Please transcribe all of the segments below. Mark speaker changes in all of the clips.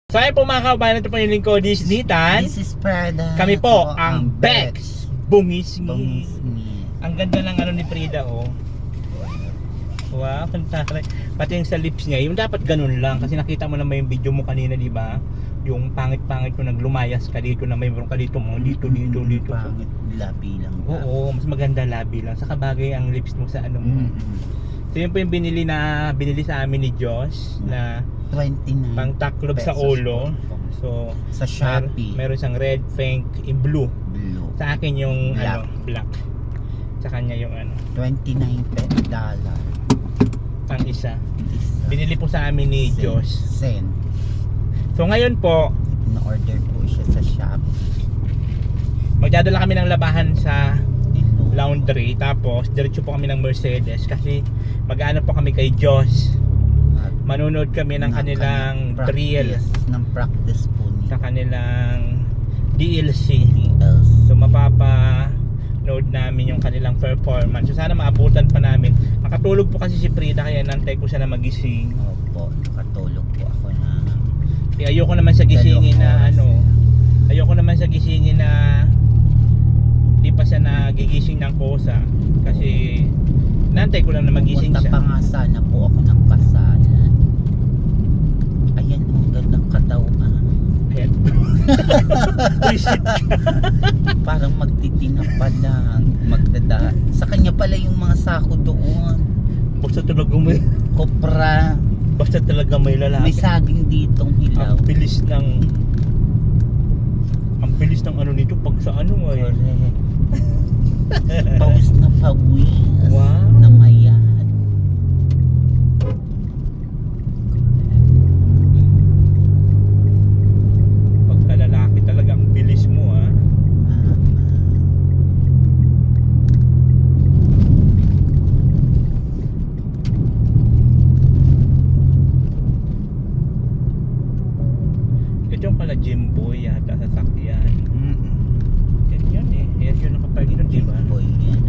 Speaker 1: So ayun po mga kabayan, ito po yung lingkod Disneytan.
Speaker 2: This is Prada.
Speaker 1: Kami po ang Bex Bungisngi.
Speaker 2: Bungisngi.
Speaker 1: Ang ganda ng ano ni Frida, oh. Wow, fantastic. Pati yung sa lips niya, yung dapat ganun lang. Kasi nakita mo naman yung video mo kanina, di ba? Yung pangit-pangit ko naglumayas ka dito na may meron ka dito mo. Dito.
Speaker 2: Pangit, labi lang.
Speaker 1: Oo, mas maganda labi lang. Saka bagay ang lips mo sa ano mo. So yun po yung binili sa amin ni Josh na
Speaker 2: 29
Speaker 1: pang taklob sa ulo. So
Speaker 2: sa Shopee.
Speaker 1: meron siyang red, pink, in blue.
Speaker 2: Blue.
Speaker 1: Sa akin yung
Speaker 2: Black.
Speaker 1: black. Sa kanya yung
Speaker 2: $29
Speaker 1: pang isa. Binili po sa amin ni Josh.
Speaker 2: Send.
Speaker 1: So ngayon po,
Speaker 2: Na-order po siya sa Shopee.
Speaker 1: magdadala kami ng labahan sa laundry. Tapos diretso po kami ng Mercedes kasi mag-ano po kami kay Josh. Manonood kami ng kanilang drill,
Speaker 2: ng practice po niya.
Speaker 1: sa kanilang DLC.
Speaker 2: DLC.
Speaker 1: So mapapanood namin yung kanilang performance. So sana maabutan pa namin. Nakatulog po kasi si Frida kaya nantay ko siya na magising.
Speaker 2: Opo, nakatulog po ako na.
Speaker 1: Ayoko naman sa gisingin na ayoko naman sa gisingin na di pa siya nagigising ng kosa kasi nantay ko lang na magising
Speaker 2: Punta
Speaker 1: siya.
Speaker 2: pa nga sana po ako ng kasalan. Ayan, ang gandang katawan.
Speaker 1: Ayan. Visit ka.
Speaker 2: Parang magtitina pa lang. Magdada. Sa kanya pala yung mga sako doon.
Speaker 1: Basta talaga may
Speaker 2: Kopra.
Speaker 1: basta talaga may
Speaker 2: May
Speaker 1: lalaki.
Speaker 2: saging ditong hilaw.
Speaker 1: Ang bilis ng ano nito pag sa ano ay.
Speaker 2: Correct. Pawis na pawis.
Speaker 1: Wow.
Speaker 2: Na mayat.
Speaker 1: Pagka lalaki talaga ang bilis mo ah. Ito yung pala Jimbo yata sa sakyan. Yan yun eh. Yan yun nakapark doon, di ba?
Speaker 2: Boy, yan.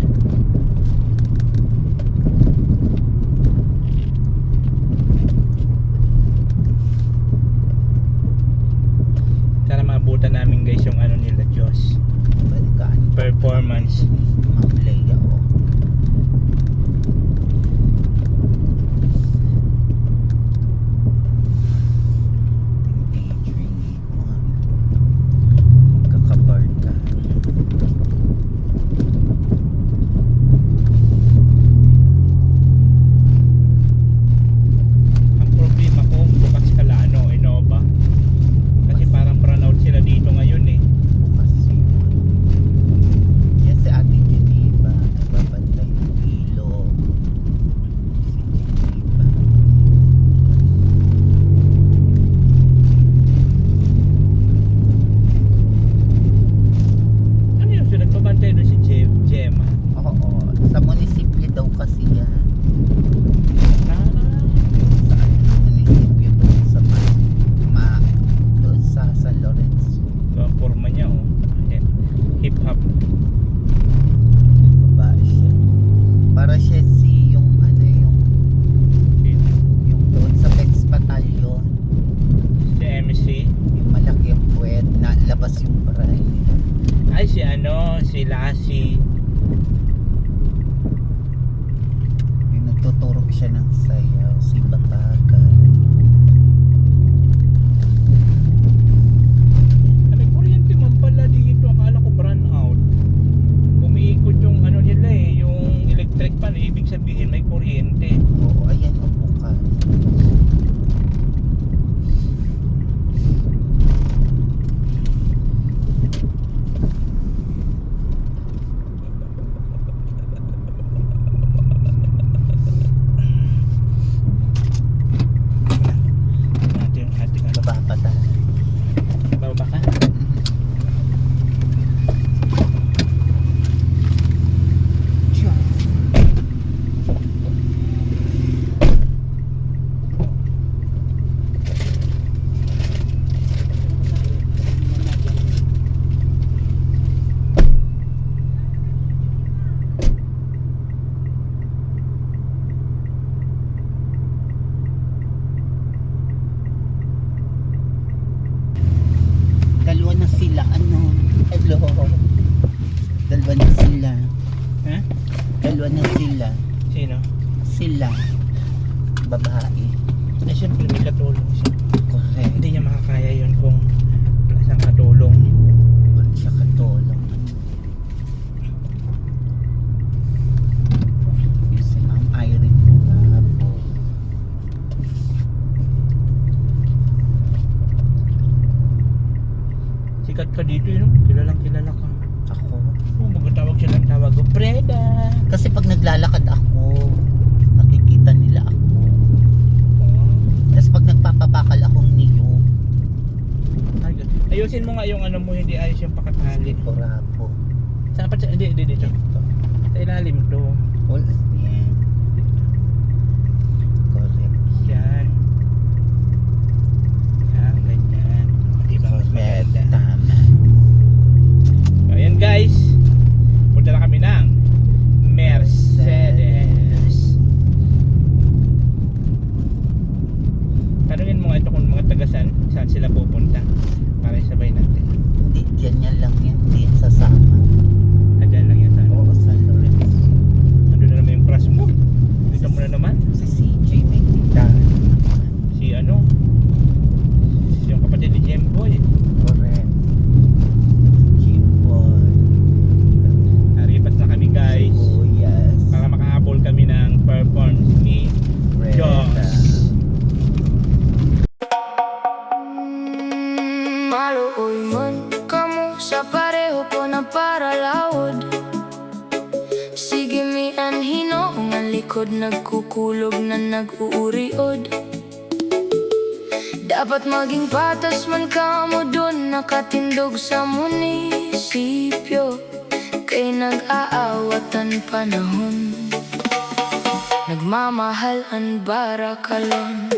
Speaker 2: na sila.
Speaker 1: Sino?
Speaker 2: Sila. Babae.
Speaker 1: Eh, siyempre may katulong siya.
Speaker 2: Correct.
Speaker 1: Hindi niya makakaya yun kung wala siyang katulong.
Speaker 2: Wala siya katulong. Yung si Ma'am Irene po nga po.
Speaker 1: Sikat ka dito yun, kilalang kilala ka.
Speaker 2: Ako.
Speaker 1: Oh, magtawag siya ng tawag ko, Preda.
Speaker 2: Kasi pag naglalakad ako, nakikita nila ako.
Speaker 1: Oh.
Speaker 2: Tapos pag nagpapabakal akong niyo,
Speaker 1: Ayusin mo nga yung ano mo, hindi ayos yung pakatali.
Speaker 2: pura po.
Speaker 1: Saan pa siya? Hindi, dito.
Speaker 2: Ito.
Speaker 1: Sa ilalim to.
Speaker 2: All yan. Correct.
Speaker 1: Yan. Yan, ganyan. Diba mas
Speaker 2: Correct.
Speaker 1: maganda?
Speaker 2: Tama.
Speaker 1: So, ayan guys. Punta na kami ng Mercedes. Tanungin mo nga ito kung mga tagasan, saan sila pupunta. Para isabay natin.
Speaker 2: Hindi, yan lang yan. Hindi yan sasama.
Speaker 1: Adyan lang yan sa ano.
Speaker 2: Oo, San Lorenzo.
Speaker 1: Ando na naman yung crush mo. Dito mo na naman.
Speaker 2: Si CJ may tindahan.
Speaker 1: Si ano. Yung kapatid ni Jemboy.
Speaker 2: Correct. Jimboy.
Speaker 1: Naripat na kami guys.
Speaker 2: Oh, yes.
Speaker 1: Para makahabol kami ng performance ni Joss.
Speaker 3: Maluoy man kamo sa pareho ko na para laod. Sige mi an hinoong ang likod nagkukulog na nag-uuriod. Dapat maging patas man kamo dun nakatindog sa munisipyo. Kay nag-aawatan panahon, nagmamahal ang barakalon.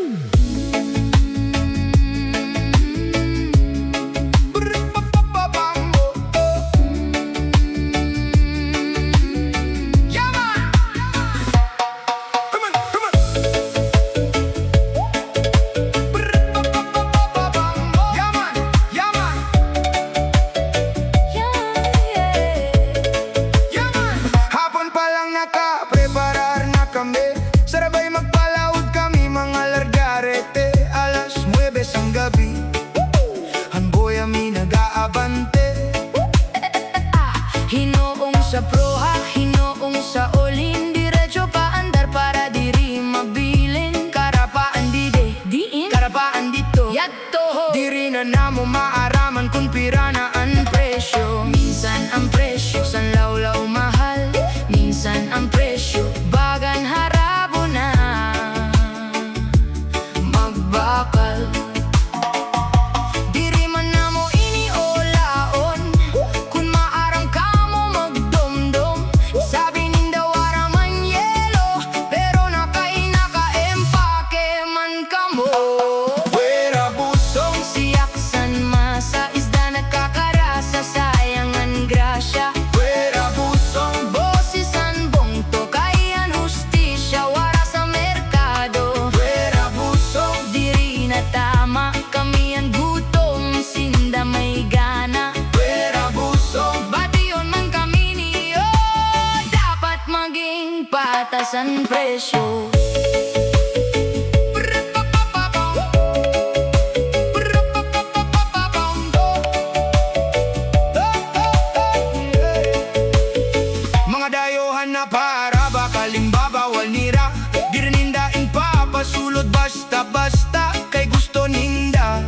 Speaker 3: Hinoong sa proha, hinoong sa olin, diretso pa andar para diri mabilin. Karapaan diin, karapaan dito, yadto. Diri na namo maaraman kung pira na ang presyo. Minsan ang presyo, sanlawlaw mahal. Minsan ang presyo, bagan harabo na magbakal. Patasan presyo.
Speaker 4: Mga dayohan na para bakaling babawal nira. Di rin hindain pa pasulod basta-basta. Kay gusto ninda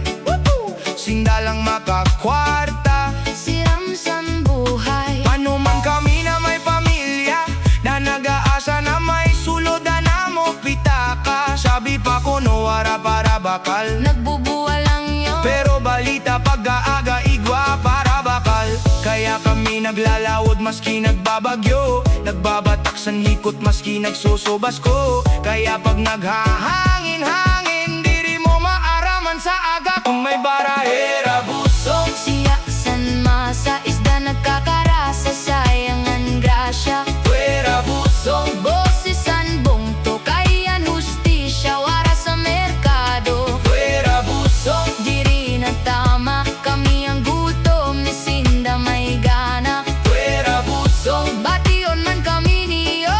Speaker 4: sinda lang makakwarta.
Speaker 3: Siramsan buhay.
Speaker 4: Paano man kami na may pamilya na nag-aasa na may sulod na mo pitaka. Sabi pa ko no wara para bakal,
Speaker 3: Nagbubuwa lang yun.
Speaker 4: pero balita pag-aaga igwa para bakal. Kaya kami naglalawod maski nagbabagyo, nagbabatak sa hikot maski nagsusubas ko. Kaya pag naghahangin-hangin, diri mo maaraman sa aga. Kung may barahera busong
Speaker 3: Siyaksan masa isda nagkakarasa, sayang ang grasya.
Speaker 4: pwera busong
Speaker 3: Bosisan bongto kayan hustisya, wara sa merkado.
Speaker 4: pwera busong
Speaker 3: Diri na tama kami ang gutom, ni sinda may gana.
Speaker 4: pwera busong
Speaker 3: Bation man kami niyo,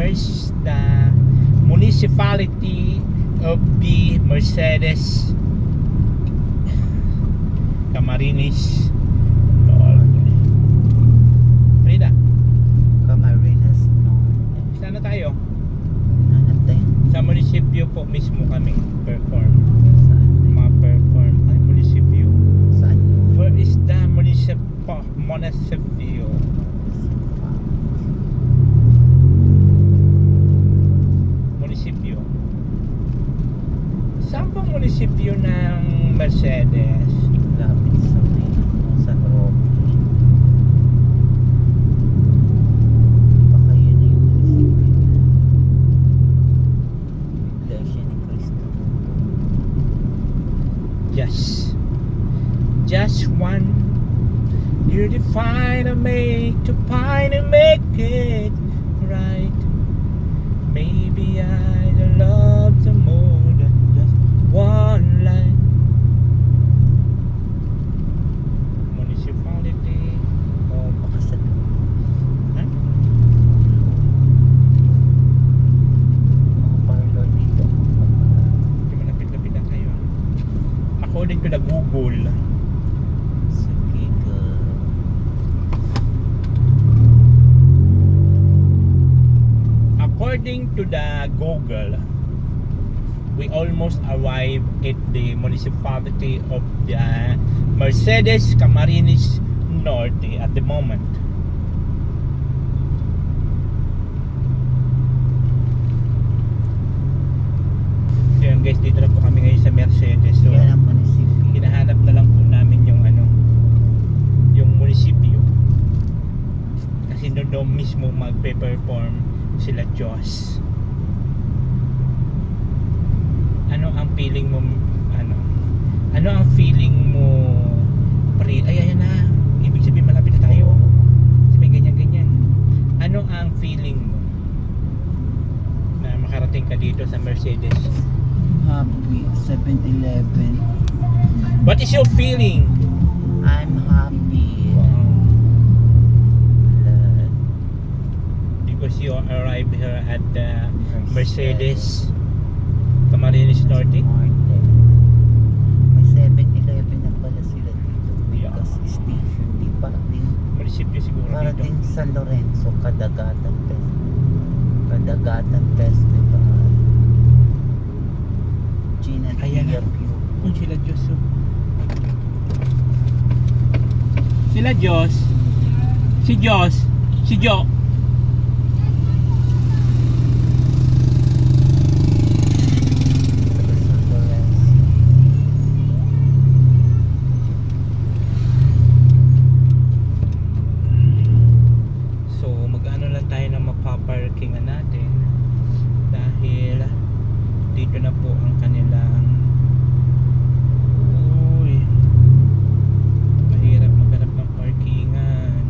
Speaker 1: Here's the municipality of the Mercedes Camarines Norte. Frida,
Speaker 2: Camarines, no.
Speaker 1: saan na tayo?
Speaker 2: Nanatay.
Speaker 1: Sa munisipyo po mismo kami perform.
Speaker 2: Saan?
Speaker 1: Mga perform. Ay, munisipyo.
Speaker 2: Saan yun?
Speaker 1: Where is the municipio? Munisipyo. Saan pong munisipyo ng Mercedes?
Speaker 2: Lapit sa may, sa Rocky. Baka yun na yung munisipyo. Iglesia ni Cristo.
Speaker 1: Just one. You define and make to find and make it right. Maybe I love the more than just one line. Municipality of
Speaker 2: Baka sa
Speaker 1: huh?
Speaker 2: mga parlor dito.
Speaker 1: Hindi mo lapit-lapit na tayo. According to the Google,
Speaker 2: Sige ka.
Speaker 1: according to the Google, we almost arrived at the municipality of the Mercedes Camarines Norte at the moment. So yun guys, dito na po kami ngayon sa Mercedes. So
Speaker 2: Yan ang munisipyo.
Speaker 1: hinahanap na lang po namin yung yung munisipyo. Kasi doon mismo magpe-perform sila Diyos. Ano ang feeling mo ano ang feeling mo pre? Ay ayan na. Ibig sabihin malapit na tayo. Kasi may ganyan. Ano ang feeling mo na makarating ka dito sa Mercedes?
Speaker 2: Happy 7-Eleven.
Speaker 1: What is your feeling?
Speaker 2: I'm happy.
Speaker 1: Because you arrived here at the Mercedes Camarines Norte.
Speaker 2: May 7-Eleven na pala sila dito. May
Speaker 1: Yeah.
Speaker 2: gas station. Di parating,
Speaker 1: Munisipyo siguro dito.
Speaker 2: parating San Lorenzo, Kadagatan Festival. Gina
Speaker 1: Ayan na.
Speaker 2: Pio.
Speaker 1: Kung sila Diyos. Oh. Sila Diyos. Si Diyos. Si Jo.
Speaker 2: San Lorenzo.
Speaker 1: So mag-ano lang tayo na mapaparkingan natin. Dahil dito na po ang kanilang mahirap maghanap ng parkingan.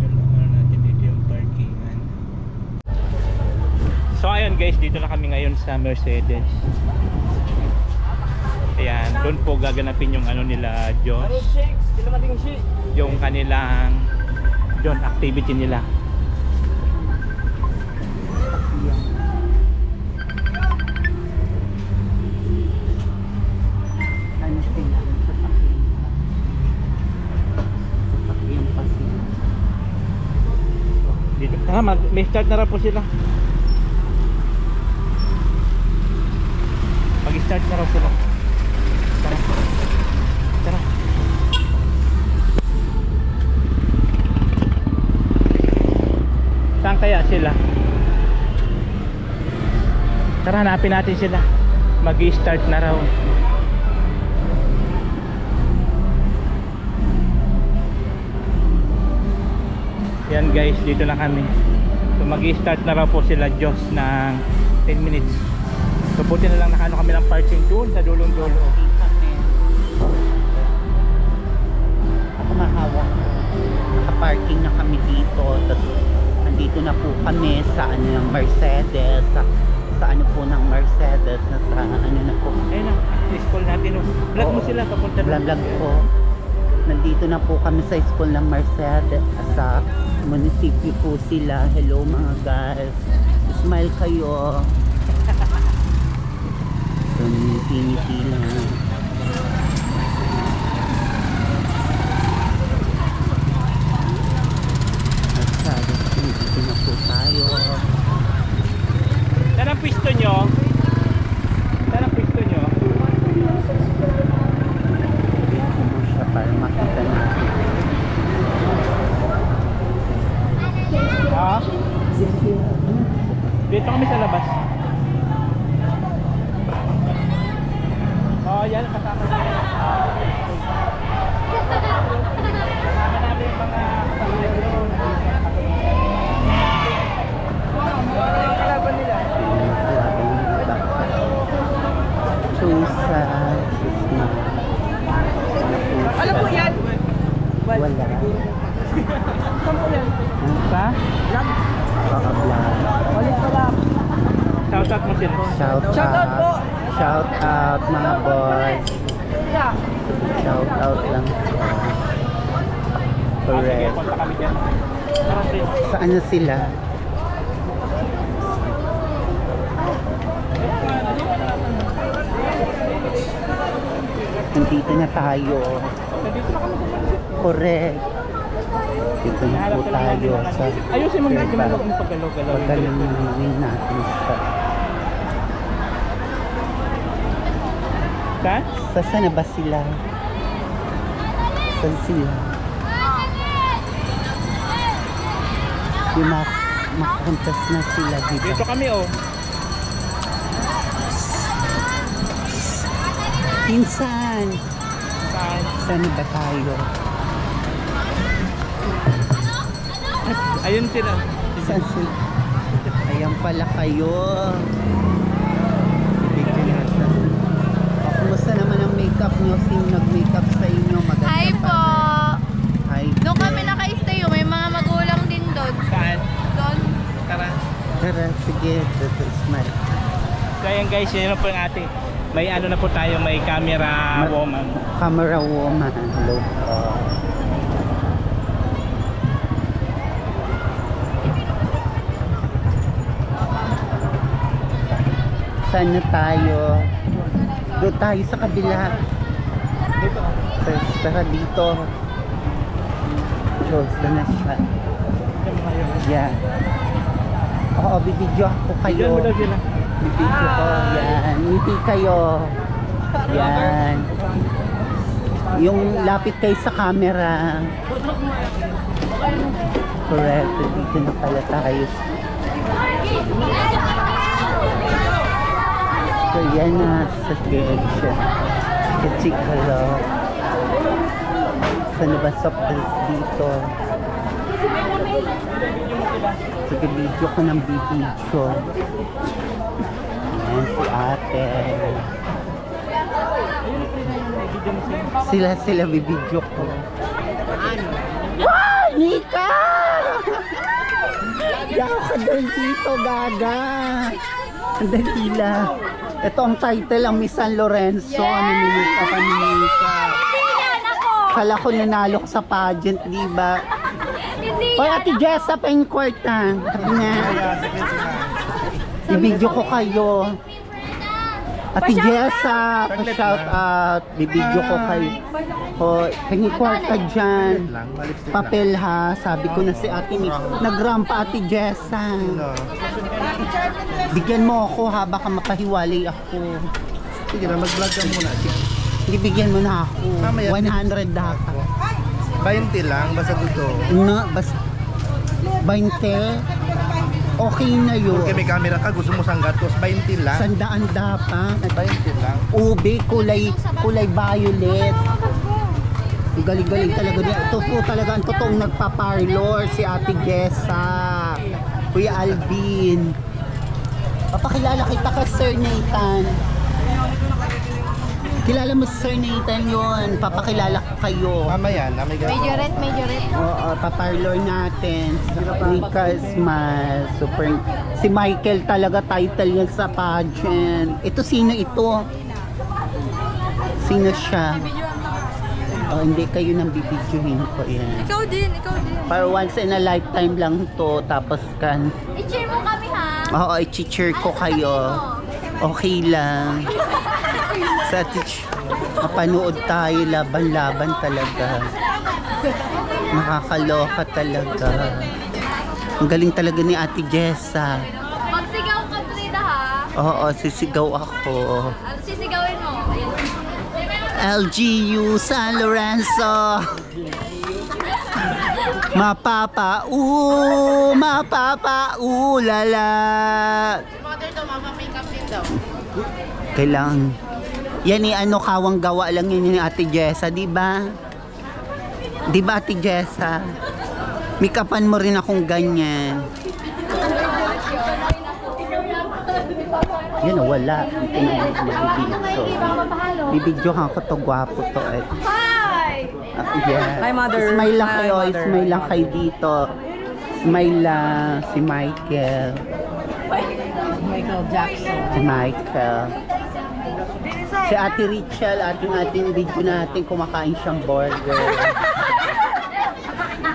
Speaker 1: Kailangan natin dito yung parkingan. So ayun guys, dito na kami ngayon sa Mercedes. Ayan, doon po gaganapin yung nila Diyos. Yung kanilang John activity nila.
Speaker 2: Ano sila? Sasakyan pa sila.
Speaker 1: Dito. May start na rin po sila. Mag-start na rin sila. Tara. Tara. Saan kaya sila? Tara, hanapin natin sila. Mag-start na raw. Yan guys, dito na kami. So mag-start na raw po sila Diyos ng 10 minutes. So buti na lang nakano kami ng parking doon sa dulong-dulo.
Speaker 2: Ako mahawa. Nakaparking na kami dito. Tapos andito na po kami sa ano ng Mercedes. Sa ano po ng Mercedes. Na sa ano na po.
Speaker 1: Ayun na, school natin. Oh. Vlog mo
Speaker 2: Oo.
Speaker 1: sila papunta doon.
Speaker 2: Vlog po. Nandito na po kami sa school ng Mercedes. Sa Munisipyo po sila. Hello mga guys. Smile kayo. So, ngiti lang. At sabi, ngiti na po tayo.
Speaker 1: Saan ang pwesto nyo? Saan ang pwesto nyo?
Speaker 2: Dito mo siya para makita natin.
Speaker 1: Ha? Dito kami sa labas. Oh, yan, kasama namin. Kasama namin yung mga kapatid doon. Kalaban nila.
Speaker 2: Chusa.
Speaker 1: Alam mo yan?
Speaker 2: Wala.
Speaker 1: Saan mo yan?
Speaker 2: Pa? Kaka-vlog.
Speaker 1: Ulit pa lang. Shoutout mo sila.
Speaker 2: Shout out. Shout out mga boys. Shout out lang.
Speaker 1: Sige,
Speaker 2: Correct.
Speaker 1: punta kami dyan.
Speaker 2: Saan na sila? Nandito na tayo.
Speaker 1: Nandito na kami.
Speaker 2: Correct. Dito na po tayo sa
Speaker 1: Ayusin mo nga,
Speaker 2: Fairbanks.
Speaker 1: huwag mo paggalaw-galaw.
Speaker 2: Paggalinawin natin siya.
Speaker 1: Saan?
Speaker 2: Saan na ba sila? Saan sila? Yung makakontas na sila dito.
Speaker 1: Dito kami oh.
Speaker 2: Pinsan!
Speaker 1: Saan?
Speaker 2: Saan na ba tayo?
Speaker 1: Ayun sila.
Speaker 2: Saan sila? Ayan pala kayo. Picture natin. Kumusta naman ang makeup nyo? Sino nag-makeup sa inyo? Maganda
Speaker 5: Hi
Speaker 2: pa.
Speaker 5: po!
Speaker 2: Hi.
Speaker 5: Doon kami naka-stay, may mga magulang din doon.
Speaker 1: Saan?
Speaker 5: Doon.
Speaker 1: Tara.
Speaker 2: Tara, sige. Smile.
Speaker 1: So ayan guys, yun na po yung ating may ano na po tayo, may camera woman.
Speaker 2: Camera woman. Hello po. Saan na tayo? Doon tayo sa kabila.
Speaker 1: Dito.
Speaker 2: Tara dito. Diyos na siya. Yan. Oo, bibidyo ako kayo.
Speaker 1: Diyan mo daw sila.
Speaker 2: Bibidyo ko. Yan. Ngiti kayo. Yan. Yung lapit kayo sa camera. Correct. Dito na pala tayo. So yan na sa sketch. Kachikalo. Saan ba sa place dito? Sige, video ko ng video. Ayan si ate. Sila bibidyo ko. Wow! Nika! Yaw ka doon dito, gaga. Ang dahila. Ito ang title, ang Miss San Lorenzo. Ano ni Nika pa ni Nika? Kala ko nanalo ko sa pageant, di ba? Hoy, Ate Jessa, pa-inquart na. Sabi na. Ibidyo ko kayo. Ate Jessa, pa-shout out. Bibidyo ko kayo. O, pa-inquart ka dyan. Papel ha. Sabi ko na si Ate Nick. Nag-rampa Ate Jessa. Bigyan mo ako ha. Baka mapahiwalay ako.
Speaker 6: Sige na, mag-vlog ka muna. Sige.
Speaker 2: Hindi, bigyan mo na ako.
Speaker 6: Mamaya.
Speaker 2: 100 dapat.
Speaker 6: 20 lang, basta gusto.
Speaker 2: Na, bas 20. Okay na yun.
Speaker 6: Kung may camera ka, gusto mo sanggatos, 20 lang.
Speaker 2: Sandaan dapat.
Speaker 6: 20 lang.
Speaker 2: Ube, kulay violet. Ang galing-galing talaga niya. Ito po talaga ang totoong nagpa-parlor, si Ate Jessa. Kuya Alvin. Papakilala kita ka, Sir Nathan. Kilala mo si Sir Nathan yun. Papakilala ko kayo.
Speaker 6: Mamaya na, may
Speaker 5: Majorette, majorette.
Speaker 2: Oo, paparlor natin. Nika Smile. Super. Si Michael talaga title yan sa pageant. Ito, sino ito? Sino siya? Oh, hindi kayo nang bibidyohin ko yan.
Speaker 5: Ikaw din, ikaw din.
Speaker 2: Para once in a lifetime lang to, tapos kan.
Speaker 5: I-cheer mo kami ha.
Speaker 2: Oo, i-cheer ko kayo. Okay lang. Sa mapanood tayo, laban-laban talaga. Nakakaloka talaga. Ang galing talaga ni Ate Jessa.
Speaker 5: Magsigaw ka, Frida ha.
Speaker 2: Oo, sisigaw ako.
Speaker 5: Ano sisigawin mo?
Speaker 2: LGU San Lorenzo. Lala. Kailangan. Yan ni ano, kawang gawa lang yun ni Ate Jessa, di ba? Di ba Ate Jessa? Mikapan mo rin akong ganyan. Yan, wala. Ito na yung nabibidyo. Bibidyohan ko to, gwapo to. Eh.
Speaker 5: Hi!
Speaker 2: Yeah.
Speaker 7: Hi, Mother.
Speaker 2: Smile lang
Speaker 7: Hi,
Speaker 2: kayo.
Speaker 7: Mother.
Speaker 2: Smile lang kayo dito. Smile lang. Si Michael.
Speaker 7: Michael Jackson.
Speaker 2: Si Michael. Si Ate Rachel, ating video natin, kumakain siyang burger.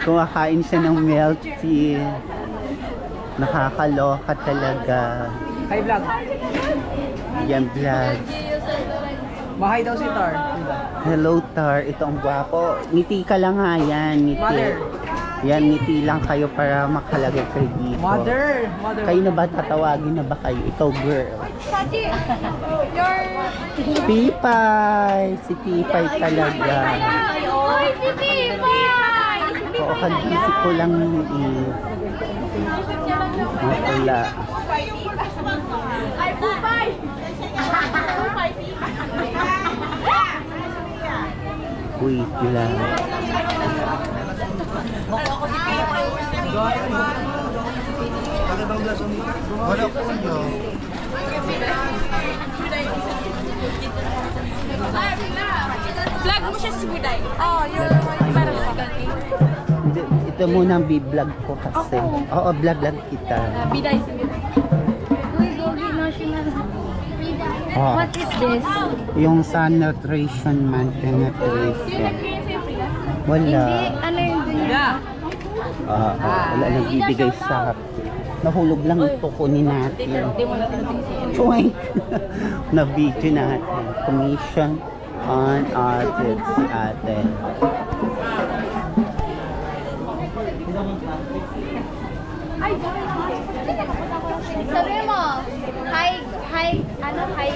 Speaker 2: Kumakain siya ng milk tea. Nakakaloka talaga.
Speaker 7: Hi, vlog.
Speaker 2: Yan vlog.
Speaker 7: Bahay daw si Tar.
Speaker 2: Hello Tar, ito ang gwapo. Ngiti ka lang ha, yan. Ngiti.
Speaker 7: Mother.
Speaker 2: Yan, ngiti lang kayo para makalagay kayo dito.
Speaker 7: Mother.
Speaker 2: Kayo na ba, tatawagin na ba kayo? Ikaw girl.
Speaker 5: Saji, your...
Speaker 2: Pipay! Si Pipay talaga.
Speaker 5: Oy, si Pipay!
Speaker 2: Oo, kagisip ko lang wala.
Speaker 5: Ay, Pupay!
Speaker 2: Wait lang.
Speaker 6: Wala po yun.
Speaker 5: Vlog mo siya si Buday. Oh, you're parang
Speaker 2: Hindi, ito muna ang vlog ko kasi. Oo, vlog kita.
Speaker 5: Biday si Buday. Uy, Gogi National.
Speaker 2: Oh,
Speaker 5: What is this?
Speaker 2: yung Sun Nutrition Month Nutrition. Wala.
Speaker 5: Hindi, ano yung
Speaker 7: Yeah.
Speaker 2: Wala nagbibigay sa nahulog lang ito, kunin natin. Choink! Na video natin. Commission on audits si ate.
Speaker 5: Sabi mo, hi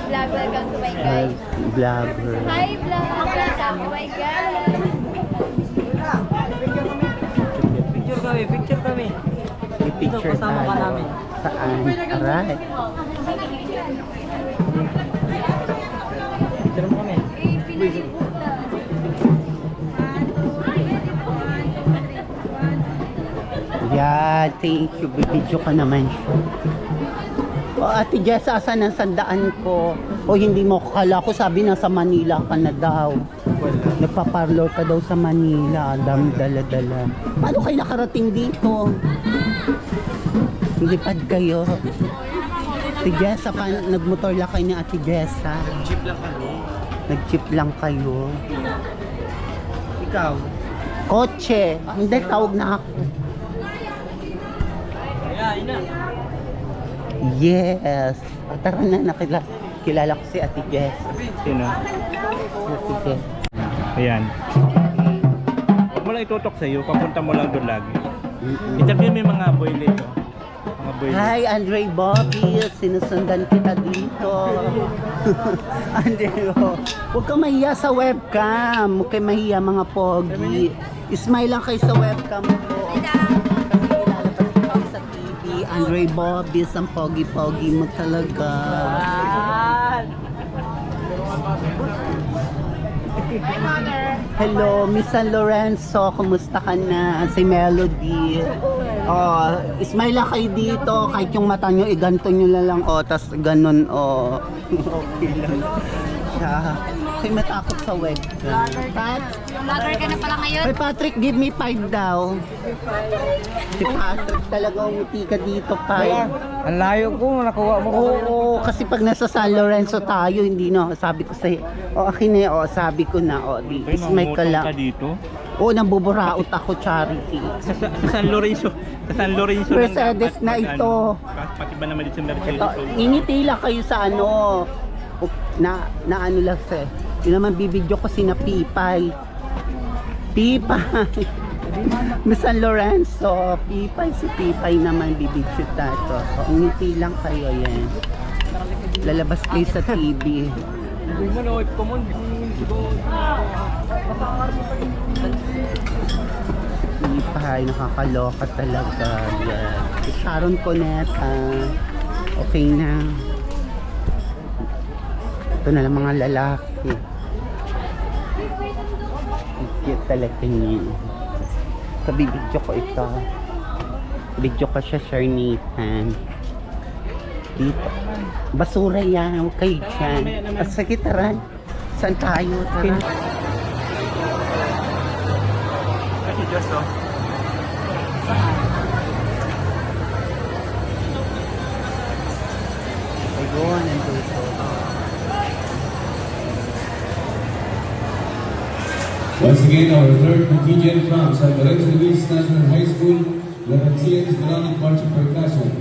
Speaker 5: vlog, welcome to my guys.
Speaker 2: Vlogger.
Speaker 5: Hi vlog, welcome to my guys.
Speaker 7: Picture kami.
Speaker 2: I-picture
Speaker 7: kasama ka
Speaker 2: tayo.
Speaker 7: namin.
Speaker 2: Saan? Aray.
Speaker 7: Picture mo kami.
Speaker 2: Yeah, thank you. Bibidyo ka naman. O, Ate Jess, asan ang sandaan ko? O hindi mo kala ko sabi na sa Manila ka na daw. Nagpa-parlor ka daw sa Manila. Dami dala-dala. Paano kayo nakarating dito? Lipad kayo. Ate Jessa, nagmotor lang kayo ni Ate Jessa.
Speaker 6: Jeep lang kami.
Speaker 2: Nag-jeep lang kayo.
Speaker 6: Ikaw?
Speaker 2: Kotse. Hindi, tawag na ako.
Speaker 7: Yeah, ina.
Speaker 2: Yes. Tara na, kilala ko si Ate Jess.
Speaker 1: Sino?
Speaker 2: Ate Jess.
Speaker 1: Ayan. Huwag mo lang itutok sa'yo, papunta mo lang doon lagi. Interview mo yung mga boy dito. Mga boy dito.
Speaker 2: Hi, Andre Bobby. Sinusundan kita dito. Andre, huwag kang mahiya sa webcam. Huwag kang mahiya mga pogi. Smile lang kayo sa webcam ko. Sa TV, Andre Bobby, ang pogi-pogi mo talaga. Hello, Miss San Lorenzo, kumusta ka na? Si Melody. Oh, smile lang kayo dito, kahit yung mata nyo, iganto nyo lang, tas ganun, okay lang siya. kayo matakot sa webcam. Pat,
Speaker 5: Vlogger ka na pala ngayon?
Speaker 2: Hey Patrick, give me 5 daw. Si Patrick talaga umuti ka dito, Pai.
Speaker 7: Ang layo ko, nakuha mo ko.
Speaker 2: Oo, kasi pag nasa San Lorenzo tayo, hindi na. Sabi ko sa'yo, akin na sabi ko na, di, smile ka lang.
Speaker 1: dito.
Speaker 2: Oo, nabuburaot ako, Charity.
Speaker 1: Sa San Lorenzo. Sa San Lorenzo. lang
Speaker 2: Mercedes
Speaker 1: dapat
Speaker 2: na
Speaker 1: pag
Speaker 2: ito.
Speaker 1: Pati ba naman dito sa Mercedes?
Speaker 2: Ito, initila kayo sa ano, na ano lang sa, yun naman bibidyo ko si na Pipay. Pipay. Miss San Lorenzo, Pipay, si Pipay naman bibidyo tato. Ngiti lang kayo yan. Lalabas kayo sa TV. Pipay, nakakaloka talaga. Yan. Si Sharon Cuneta. Okay na. Ito na lang mga lalaki. Cute talaga niya. Sa bibidyo ko ito. Video ko siya, Sir Nathan. Dito. Basura yan. Huwag kayo dyan. Sige, tara. Saan tayo? Tara.
Speaker 1: Kasi just oh.
Speaker 2: Ayun, nandito.
Speaker 8: Once again, our third contingent from San Lorenzo Luis National High School, Laranzians Melodic Marching Percussion,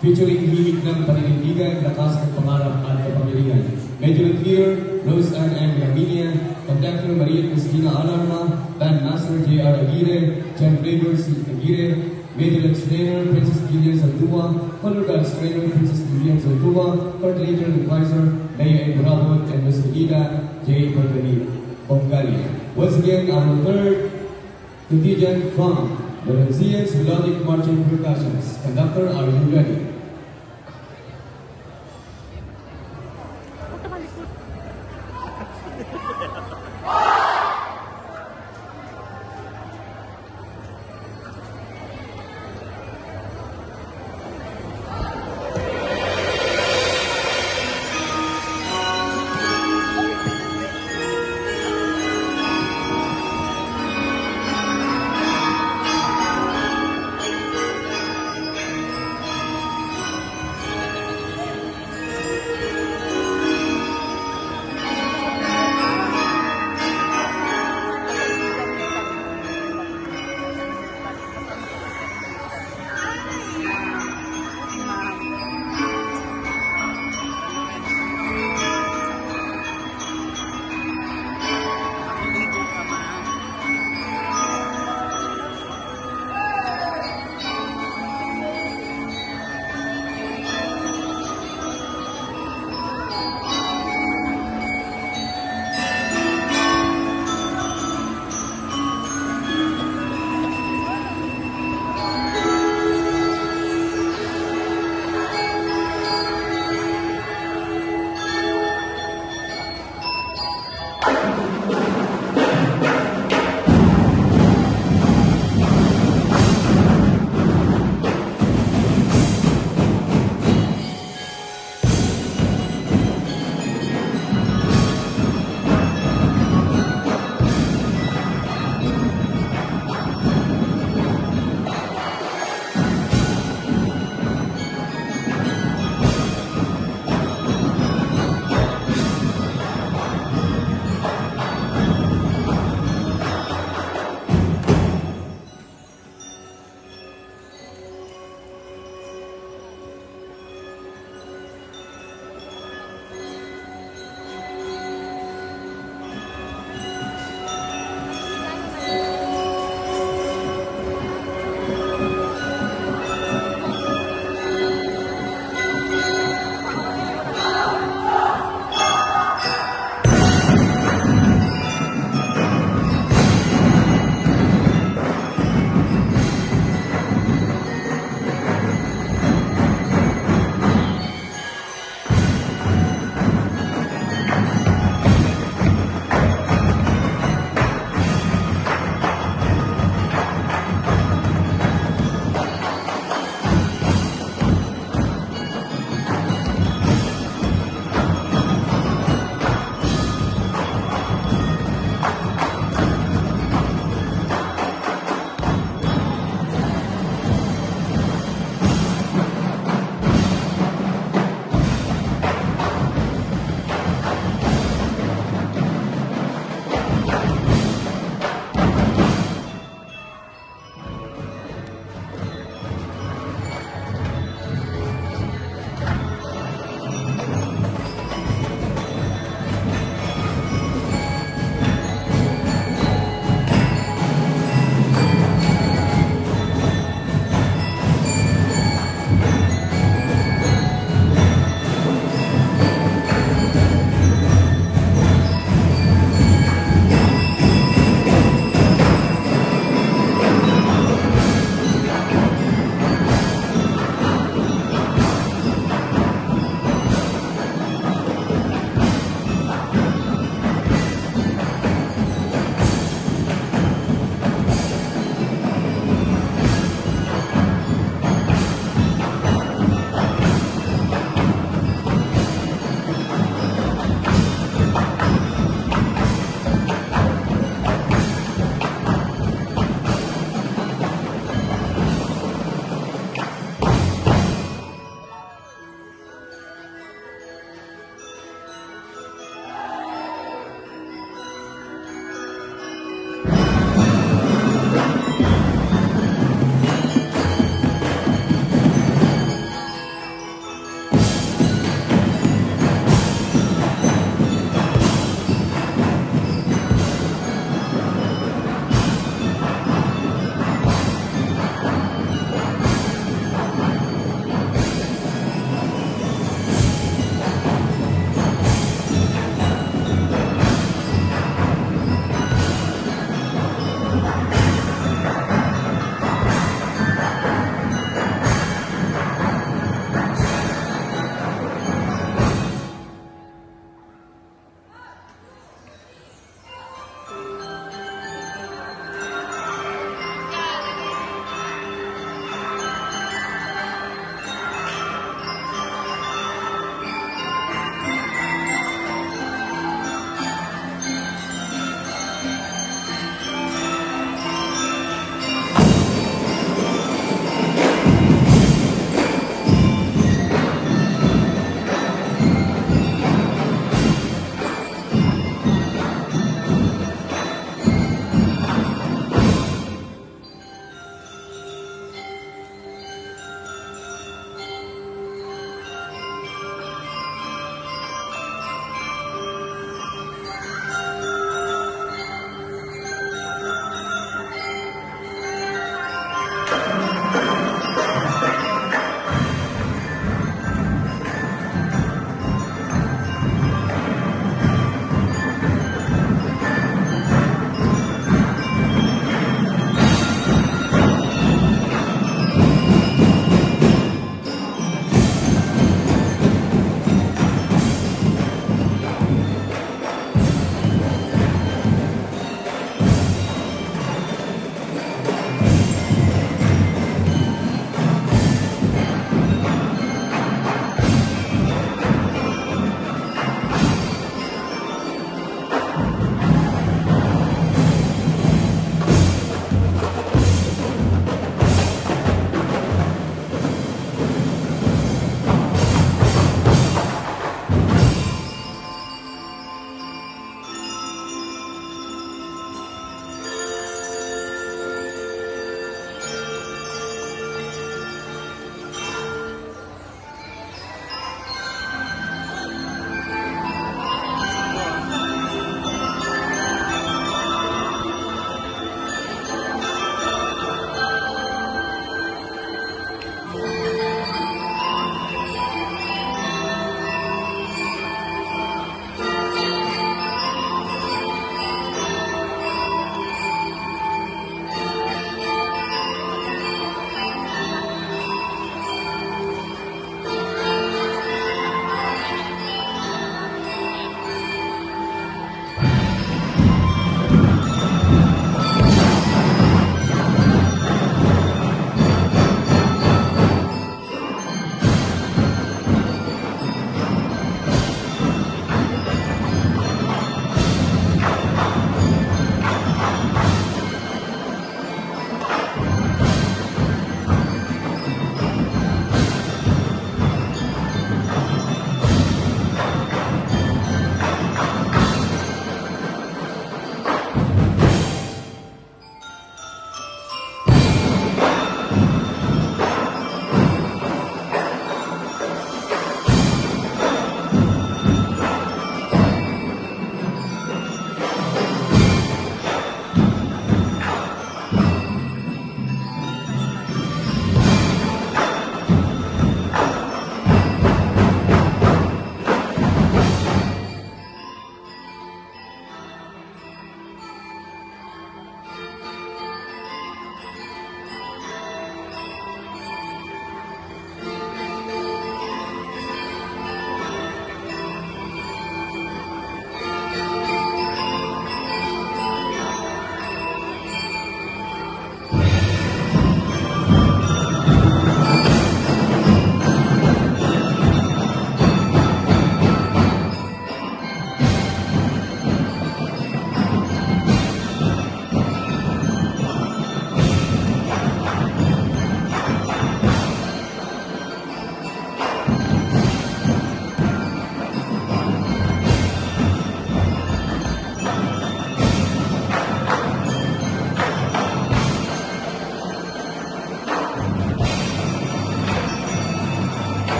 Speaker 8: featuring himig ng paninindigan, lakas ng pangarap at kapangyarihan. Major Leader Rose Ann M. Lavinia, Conductor Maria Cristina Alarma, Bandmaster J.R. Aguirre, John Flavors Aguirre, Major Trainer Princess Gillian Saldua, Color Guards Trainer Princess Gillian Saldua, Coordinator and Advisor Maya M. Bravo, and Ms. Ida J. Bongalia. Once again, our third contingent from Lorenzians Melodic Marching Percussions. Conductor, are you ready?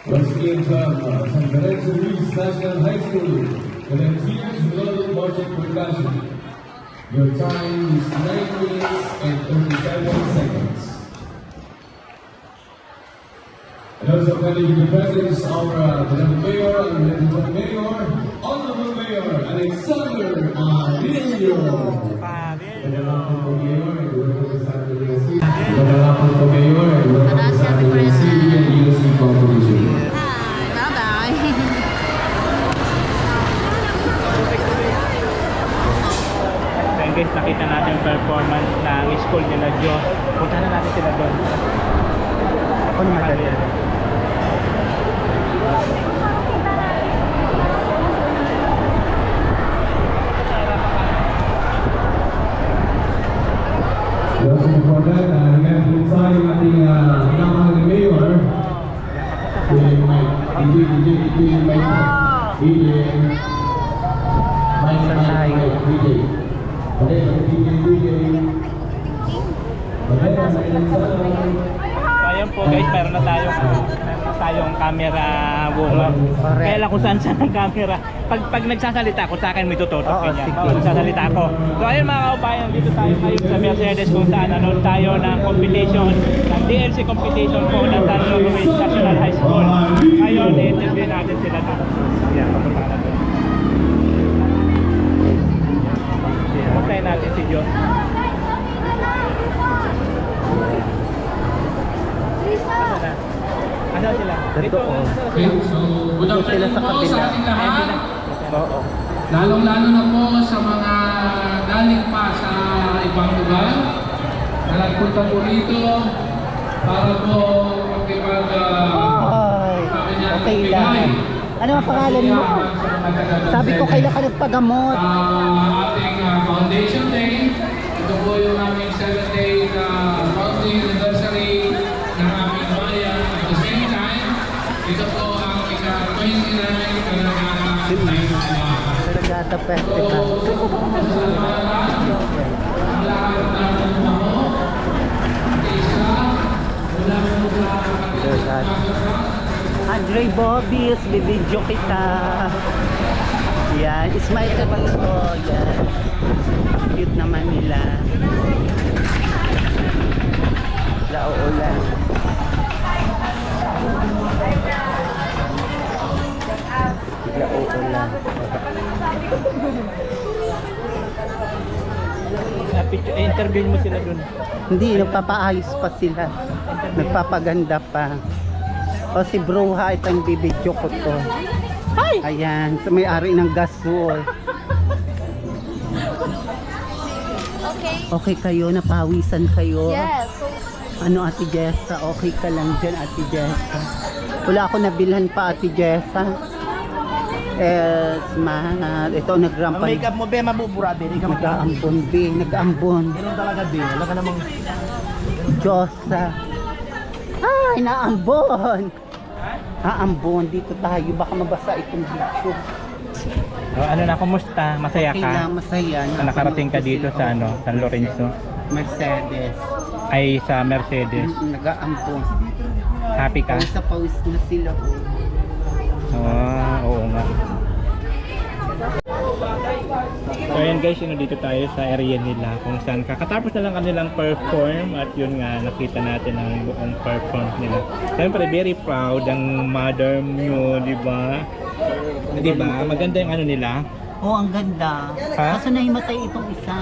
Speaker 8: Once again from San Lorenzo Luis National High School, Volunteers Melodic Marching Percussion. Your time is 9 minutes and 37 seconds. And also calling the presence of the Mayor and Lieutenant Mayor, Honorable Mayor Alexander Arillo. Magandang po Mayor, and welcome to San Lorenzo. Magandang po Mayor, and welcome to San Lorenzo and EOC competition.
Speaker 1: Then guys, nakita natin yung performance ng school nila Diyos. Punta na natin sila doon.
Speaker 2: Ako na madali.
Speaker 8: Also before that, hanggang sa yung ating pinamahal ni Mayor, DJ Mike, DJ,
Speaker 1: So ayun po guys, meron na tayong camera woman.
Speaker 2: Correct.
Speaker 1: Kaya lang kung saan ang camera. Pag nagsasalita ako, sa akin may tututok
Speaker 2: Oo,
Speaker 1: niya.
Speaker 2: sige.
Speaker 1: Pag nagsasalita ako. So ayun mga kaubayan, dito tayo ngayon sa Mercedes kung saan nanood tayo ng competition, ng DLC competition po ng San Luis National High School. Ngayon, i-interview natin sila na. Yan, papunta na doon. Puntayin natin si Diyos. Ano sila?
Speaker 2: Dito, oh.
Speaker 9: Okay, so good
Speaker 2: Dito sila
Speaker 9: afternoon
Speaker 2: sa
Speaker 9: po
Speaker 2: kabila.
Speaker 9: sa ating lahat.
Speaker 2: Oo.
Speaker 9: Lalong-lalo na po sa mga galing pa sa ibang lugar na nagpunta po rito para po magkipag
Speaker 2: Ay, okay lang. Ano ang pangalan mo? Sabi ko kailan ka nagpagamot.
Speaker 9: ating Foundation Day. Ito po yung aming 7th day founding anniversary ng aming bayan. At the same time, ito po ang ika-29
Speaker 2: Regatta Festival. Andre Bobbies, bibidyo kita. Yan, smile ka pa ito. Yan. Cute naman nila. Lauulan. Lauulan.
Speaker 1: Interview mo sila dun.
Speaker 2: Hindi, nagpapaayos pa sila. Nagpapaganda pa. O si Bruha, itong bibidyo ko to. Ayan, sa may-ari ng gasol. Okay kayo, napawisan kayo.
Speaker 5: Yes.
Speaker 2: Ano Ate Jessa, okay ka lang dyan Ate Jessa. Wala ako nabilhan pa Ate Jessa. Mahal. Ito nagrampan.
Speaker 6: Makeup mo, be, mabubura, be. Hindi ka
Speaker 2: Nag-aambon, be. Nag-aambon.
Speaker 6: Ganun talaga, be. Wala ka namang...
Speaker 2: Diyosa. Ay, naambon. Aambon. Dito tayo. Baka mabasa itong video.
Speaker 1: Ano na, kumusta? Masaya
Speaker 2: Okay
Speaker 1: ka?
Speaker 2: lang, masaya.
Speaker 1: Nakarating ka dito sa ano, San Lorenzo?
Speaker 2: Mercedes.
Speaker 1: Ay sa Mercedes.
Speaker 2: Nag-aambon.
Speaker 1: Happy ka?
Speaker 2: Pawis sa pawis na sila.
Speaker 1: Oo nga. So ayan guys, dito tayo sa area nila kung saan kakatapos na lang kanilang perform at yun nga, nakita natin ang buong perform nila. Siyempre, very proud ang mother nyo, di ba? Di ba? Maganda yung ano nila.
Speaker 2: Oh, ang ganda.
Speaker 1: Ha?
Speaker 2: Kaso nahimatay itong isa.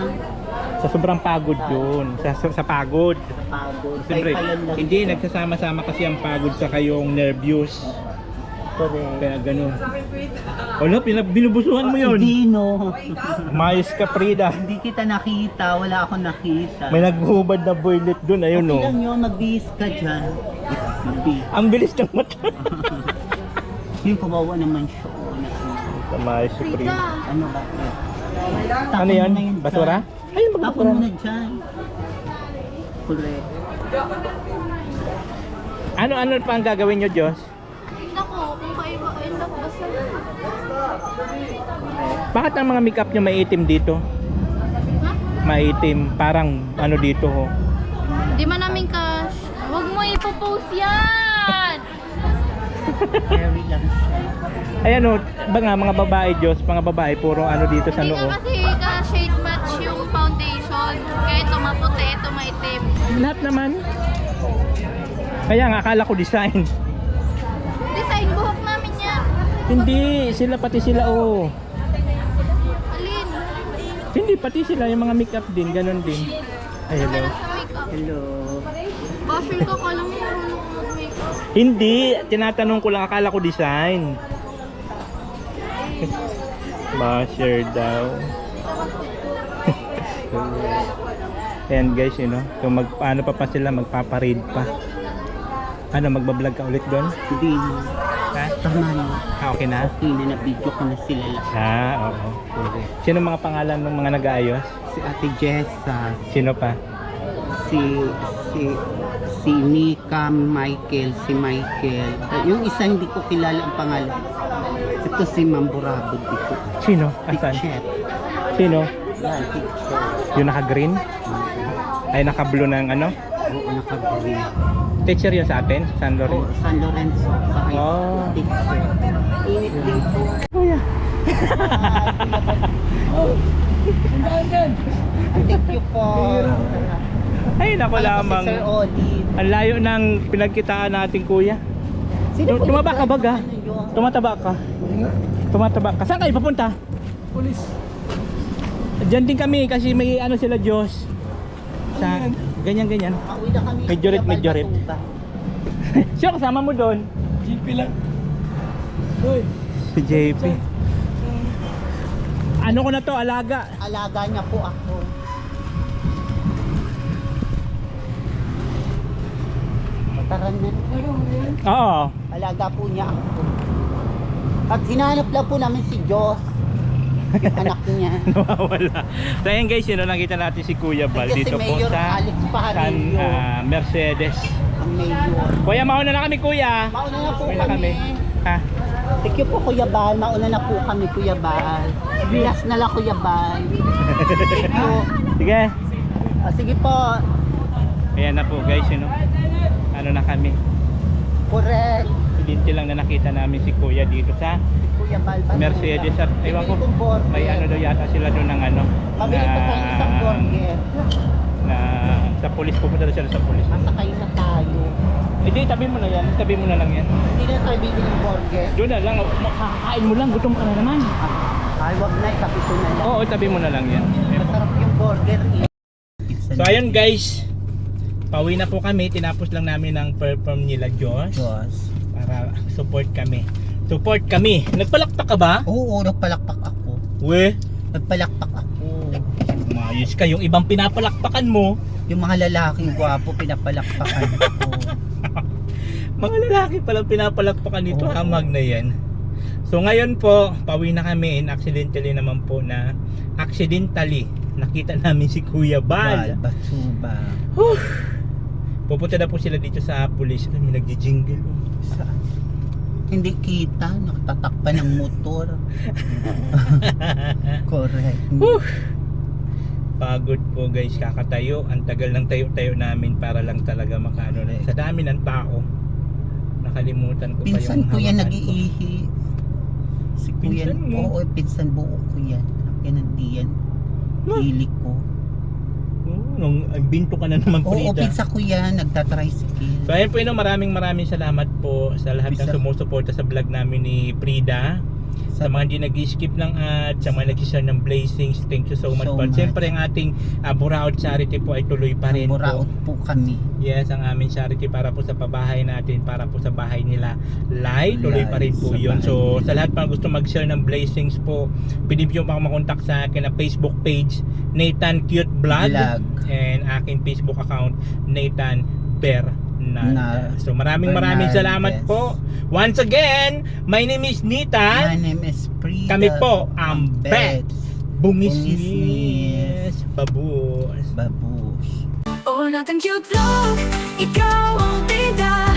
Speaker 1: Sa sobrang pagod yun. Sa pagod.
Speaker 2: Pagod.
Speaker 1: Siyempre,
Speaker 2: Kaya lang.
Speaker 1: hindi, nagsasama-sama kasi ang pagod sa kayong nervyos.
Speaker 2: Correct.
Speaker 1: Kaya ganun. Wala, binubusuhan mo yun.
Speaker 2: Hindi no.
Speaker 1: Mayos ka, Frida.
Speaker 2: Hindi kita nakita. Wala ako nakita.
Speaker 1: May naghubad na boylet dun, ayun
Speaker 2: Okay
Speaker 1: no.
Speaker 2: lang yun. Magbihis ka dyan. Magbihis.
Speaker 1: Ang bilis ng mata.
Speaker 2: Yung kawawa naman siya.
Speaker 1: Mayos si Frida.
Speaker 2: Ano ba?
Speaker 1: Ano yan? Basura? Ayun,
Speaker 2: Tapon
Speaker 1: basura.
Speaker 2: mo na dyan. Correct.
Speaker 1: Ano pa ang gagawin nyo, Diyos?
Speaker 5: Nako, kung kaiba, ayun ako, basta.
Speaker 1: Bakit ang mga makeup nyo maitim dito? Maitim, parang ano dito ho.
Speaker 5: Di man namin cash. Huwag mo ipopost yan!
Speaker 2: Very lang siya.
Speaker 1: Ayan o, ba nga mga babae, Diyos, mga babae, puro ano dito sa
Speaker 5: Hindi
Speaker 1: noo.
Speaker 5: nga kasi ka-shade match yung foundation. Kaya ito maputi, ito maitim.
Speaker 1: Lahat naman. Kaya nga, akala ko design.
Speaker 5: Design buhok namin yan.
Speaker 1: Hindi, sila pati sila oh.
Speaker 5: Alin?
Speaker 1: Hindi, pati sila, yung mga makeup din, ganun din. Ay, hello.
Speaker 5: Sa makeup.
Speaker 2: Hello.
Speaker 5: Basher ka, kala mo marunong ka mag-makeup.
Speaker 1: Hindi, tinatanong ko lang, akala ko design. Basher daw. Ayan guys, you know, kung ano pa sila, magpaparade pa. Ano, magbablog ka ulit doon?
Speaker 2: Hindi.
Speaker 1: Ha?
Speaker 2: Tama na.
Speaker 1: Okay na?
Speaker 2: Okay na, na-video ko na sila lahat.
Speaker 1: Oo. Okay. Sino mga pangalan ng mga nag-aayos?
Speaker 2: Si Ate Jessa,
Speaker 1: Sino pa?
Speaker 2: si Nika, si Michael. Yung isa hindi ko kilala ang pangalan. Ito si Mamburabod dito.
Speaker 1: Sino? Asan?
Speaker 2: Pichet.
Speaker 1: Sino?
Speaker 2: Yan, picture.
Speaker 1: Yung naka-green? Ay, naka-blue ng ano?
Speaker 2: Oo, naka-green.
Speaker 1: Teacher yun sa atin? San
Speaker 2: Oo,
Speaker 1: Lorenzo?
Speaker 2: San Lorenzo. Sa
Speaker 1: Oh.
Speaker 2: picture. Init dito.
Speaker 1: Kuya.
Speaker 2: Thank you po.
Speaker 1: Ay, naku
Speaker 2: Alam ko
Speaker 1: lamang.
Speaker 2: si Sir Olive.
Speaker 1: Ang layo ng pinagkitaan natin, kuya.
Speaker 2: Sino po
Speaker 1: Tumaba
Speaker 2: yun?
Speaker 1: ka baga?
Speaker 2: Ano yun?
Speaker 1: Tumataba ka? Tumataba ka? Saan kayo papunta? Pulis. Diyan din kami kasi may ano sila Diyos. Sa ganyan-ganyan.
Speaker 2: Pauwi na kami.
Speaker 1: Majorit. Siya kasama mo doon?
Speaker 6: GP lang. Hoy.
Speaker 1: Si JP. Ano ko na to, alaga?
Speaker 2: Alaga niya po ako. Mataran na.
Speaker 1: Oo.
Speaker 2: Alaga po niya ako. At hinanap lang po namin si Diyos. Yung anak niya.
Speaker 1: Nawawala. So ayan guys, yun nakita natin si Kuya Bal
Speaker 2: Kasi
Speaker 1: dito po
Speaker 2: Mayor
Speaker 1: sa
Speaker 2: Alex
Speaker 1: San
Speaker 2: Pajarillo.
Speaker 1: Mercedes.
Speaker 2: Ang mayor.
Speaker 1: Kuya, mauna na kami kuya.
Speaker 2: Mauna na po
Speaker 1: Mauna na
Speaker 2: kami.
Speaker 1: Ha?
Speaker 2: Thank you po Kuya Bal. Mauna na po kami Kuya Bal. Bilas na lang Kuya Bal. Thank you.
Speaker 1: Sige.
Speaker 2: Sige po.
Speaker 1: Ayan na po guys, yun ano na kami.
Speaker 2: Correct.
Speaker 1: Hindi lang na nakita namin si Kuya dito sa
Speaker 2: Kuya Bal.
Speaker 1: Mercedes at ewan ko,
Speaker 2: Bibili kong burger.
Speaker 1: may ano daw yata sila doon ng ano
Speaker 2: Pabili pa tayo isang burger.
Speaker 1: na sa pulis, pupunta daw sila sa pulis.
Speaker 2: Masakay na tayo.
Speaker 1: Hindi, tabi mo na yan, tabi mo na lang yan.
Speaker 2: Hindi na tayo bibili ng burger.
Speaker 1: Doon na lang, makakain mo lang, gutom ka na naman.
Speaker 2: Ay, wag na. Ikapito na lang.
Speaker 1: Oo, tabi mo na lang yan.
Speaker 2: Masarap yung burger.
Speaker 1: So ayun guys, pauwi na po kami, tinapos lang namin ang perform nila Josh para support kami. Support kami. Nagpalakpak ka ba?
Speaker 2: Oo, nagpalakpak ako.
Speaker 1: We,
Speaker 2: Nagpalakpak ako.
Speaker 1: maayos ka. Yung ibang pinapalakpakan mo,
Speaker 2: Yung mga lalaking gwapo, pinapalakpakan ko.
Speaker 1: mga lalaki palang pinapalakpakan nito,
Speaker 2: Oo.
Speaker 1: hamag na yan. So ngayon po, pauwi na kami and accidentally naman po na nakita namin si Kuya Bal.
Speaker 2: Batuba.
Speaker 1: Pupunta na po sila dito sa police. Ay, may nagji-jingle.
Speaker 2: Saan? Hindi kita. Nakatakpan ng motor. Correct.
Speaker 1: Pagod po guys, kakatayo. Ang tagal ng tayo-tayo namin para lang talaga makaano na. Sa dami ng tao. Nakalimutan ko pa
Speaker 2: Pinsan
Speaker 1: yung
Speaker 2: ko yan
Speaker 1: hawakan
Speaker 2: nag-iihi. Si Kuya.
Speaker 1: Pinsan mo?
Speaker 2: Oo, pinsan buo ko yan. Yan ang diyan.
Speaker 1: Ma?
Speaker 2: Hili ko.
Speaker 1: Nung binto ka na naman
Speaker 2: Oo,
Speaker 1: Frida.
Speaker 2: pinsan ko yan. Nagtatricycle.
Speaker 1: So ayun po maraming salamat po sa lahat ng
Speaker 2: Bisa.
Speaker 1: sumusuporta sa vlog namin ni Frida. Sa mga hindi nag-skip ng ad, sa mga nag-share ng blessings, thank you so much
Speaker 2: So
Speaker 1: po.
Speaker 2: much.
Speaker 1: Siyempre ang ating Buraot Charity po ay tuloy pa rin
Speaker 2: Buraot
Speaker 1: po.
Speaker 2: po kami.
Speaker 1: Yes, ang aming charity para po sa pabahay natin, para po sa bahay nila. Tuloy pa rin po
Speaker 2: Sa
Speaker 1: yun.
Speaker 2: bahay
Speaker 1: So
Speaker 2: nila.
Speaker 1: sa lahat pa gusto mag-share ng blessings po, pwede po pa makontak sa akin na Facebook page, Nathan Cute Vlog.
Speaker 2: Vlog.
Speaker 1: And aking Facebook account, Nathan Bernal. So maraming
Speaker 2: Bernaldez.
Speaker 1: salamat po. Once again, my name is
Speaker 2: My
Speaker 1: Nathan.
Speaker 2: name is Frida.
Speaker 1: Kami po ang Bets. Bungisnis.
Speaker 2: Bungisnis.
Speaker 1: Babus.
Speaker 2: Babush.
Speaker 3: Oh, Nathan Cute Vlog, ikaw ang bida.